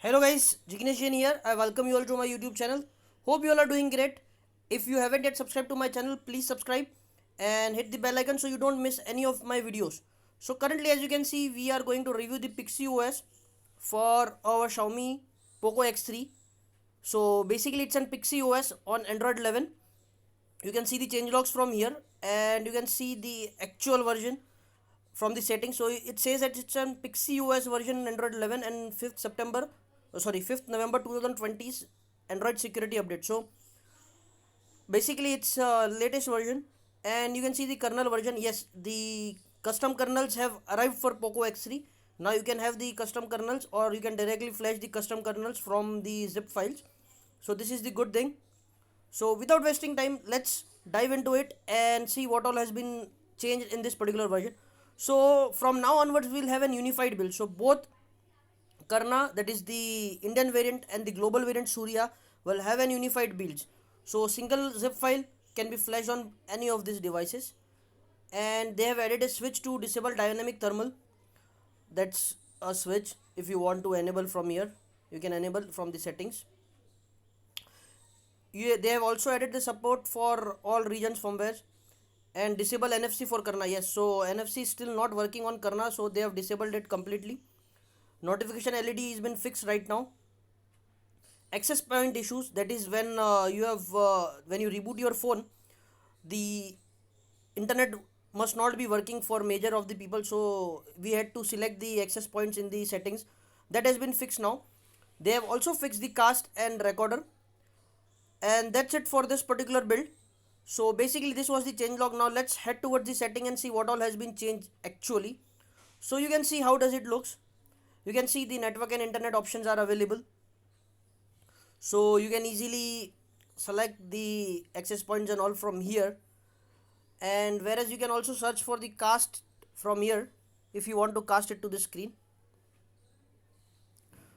Hello guys, Jignesh Jain here. I welcome you all to my YouTube channel. Hope you all are doing great. If you haven't yet subscribed to my channel, please subscribe and hit the bell icon so you don't miss any of my videos. So currently, as you can see, we are going to review the Pixie OS for our Xiaomi Poco X3. So basically it's an Pixie OS on Android 11. You can see the changelogs from here and you can see the actual version from the settings. So it says that it's an Pixie OS version Android 11 and 5th September, sorry, 5th November 2020's Android security update. So basically it's latest version and you can see the kernel version. Yes, the custom kernels have arrived for Poco X3. Now you can have the custom kernels or you can directly flash the custom kernels from the zip files. So this is the good thing. So without wasting time, let's dive into it and see what all has been changed in this particular version. So from now onwards, we'll have an unified build. So both Karna, that is the Indian variant, and the global variant Surya will have an unified build. So single zip file can be flashed on any of these devices. And they have added a switch to disable dynamic thermal. That's a switch. If you want to enable from here, you can enable from the settings. They have also added the support for all regions firmware and disable NFC for Karna. Yes, so NFC is still not working on Karna, so they have disabled it completely. Notification LED has been fixed right now. Access point issues, that is when when you reboot your phone, the internet must not be working for major of the people, so we had to select the access points in the settings. That has been fixed now. They have also fixed the cast and recorder, and that's it for this particular build. So basically this was the change log. Now let's head towards the setting and see what all has been changed actually. So you can see how does it looks. You can see the network and internet options are available, so you can easily select the access points and all from here. And whereas you can also search for the cast from here if you want to cast it to the screen.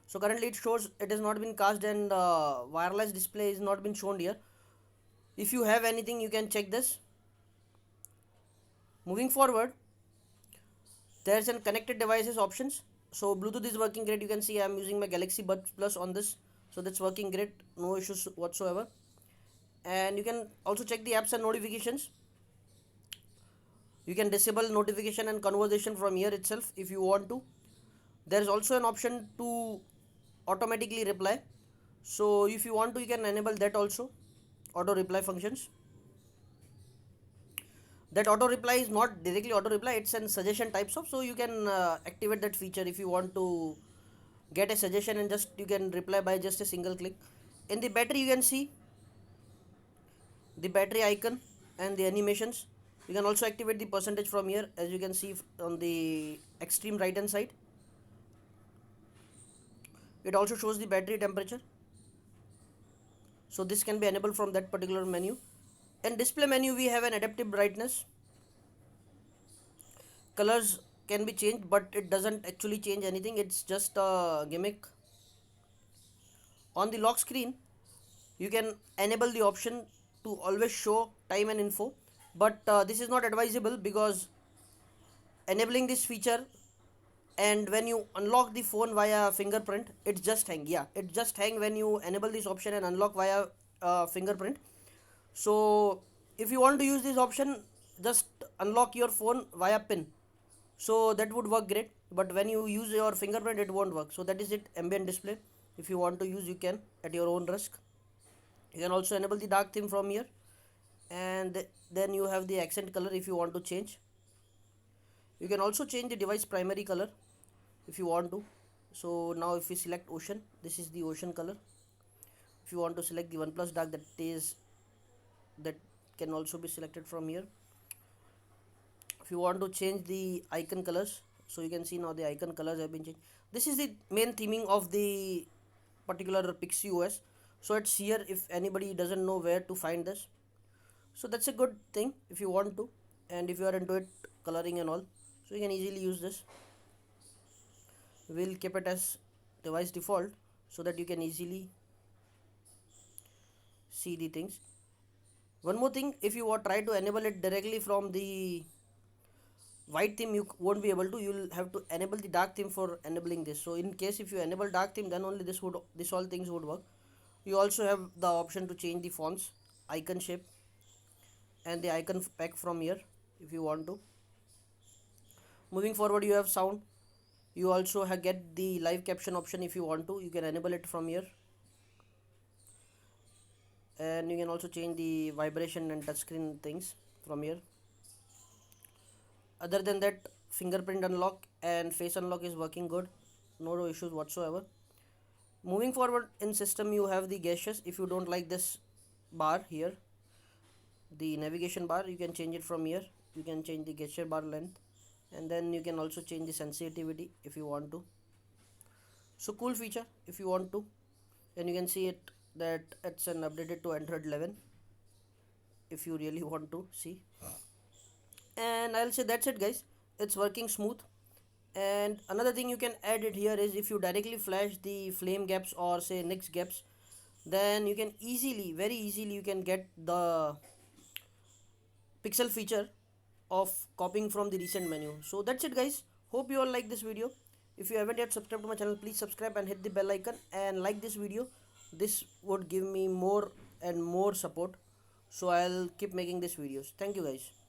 So currently it shows it has not been cast and wireless display is not been shown here. If you have anything, you can check this. Moving forward, there's an connected devices options. So Bluetooth is working great. You can see I'm using my Galaxy Buds Plus on this, so that's working great, no issues whatsoever. And you can also check the apps and notifications. You can disable notification and conversation from here itself if you want to. There is also an option to automatically reply, so if you want to, you can enable that also, auto reply functions. That auto reply is not directly auto reply, it's an suggestion types of, so you can activate that feature if you want to get a suggestion and just you can reply by just a single click. In the battery, you can see the battery icon and the animations. You can also activate the percentage from here, as you can see on the extreme right hand side. It also shows the battery temperature, so this can be enabled from that particular menu. In display menu, we have an adaptive brightness. Colors can be changed, but it doesn't actually change anything, it's just a gimmick. On the lock screen, you can enable the option to always show time and info, but this is not advisable because enabling this feature, and when you unlock the phone via fingerprint, it just hang, yeah, it just hang when you enable this option and unlock via fingerprint. So if you want to use this option, just unlock your phone via pin, so that would work great, but when you use your fingerprint, it won't work. So that is it. Ambient display, if you want to use, you can at your own risk. You can also enable the dark theme from here, and then you have the accent color if you want to change. You can also change the device primary color if you want to. So now if we select ocean, this is the ocean color. If you want to select the OnePlus Dark, that can also be selected from here. If you want to change the icon colors, so you can see now the icon colors have been changed. This is the main theming of the particular Pixie OS, so it's here if anybody doesn't know where to find this. So that's a good thing if you want to, and if you are into it, coloring and all, so you can easily use this. We'll keep it as device default so that you can easily see the things. One more thing, if you try to enable it directly from the white theme you won't be able to. You'll have to enable the dark theme for enabling this. So in case if you enable dark theme, then only this all things would work. You also have the option to change the fonts, icon shape, and the icon pack from here if you want to. Moving forward, you have sound. You also get the live caption option. If you want to, you can enable it from here, and you can also change the vibration and touchscreen things from here. Other than that, fingerprint unlock and face unlock is working good, no issues whatsoever. Moving forward, in system you have the gestures. If you don't like this bar here, the navigation bar, you can change it from here. You can change the gesture bar length, and then you can also change the sensitivity if you want to. So cool feature if you want to. And you can see it that it's an updated to Android 11 if you really want to see. And I'll say that's it guys, it's working smooth. And another thing you can add it here is if you directly flash the flame gaps or say nix gaps, then you can easily, very easily, you can get the pixel feature of copying from the recent menu. So that's it guys, hope you all like this video. If you haven't yet subscribed to my channel, please subscribe and hit the bell icon and like this video. This would give me more and more support, so I'll keep making these videos. Thank you guys.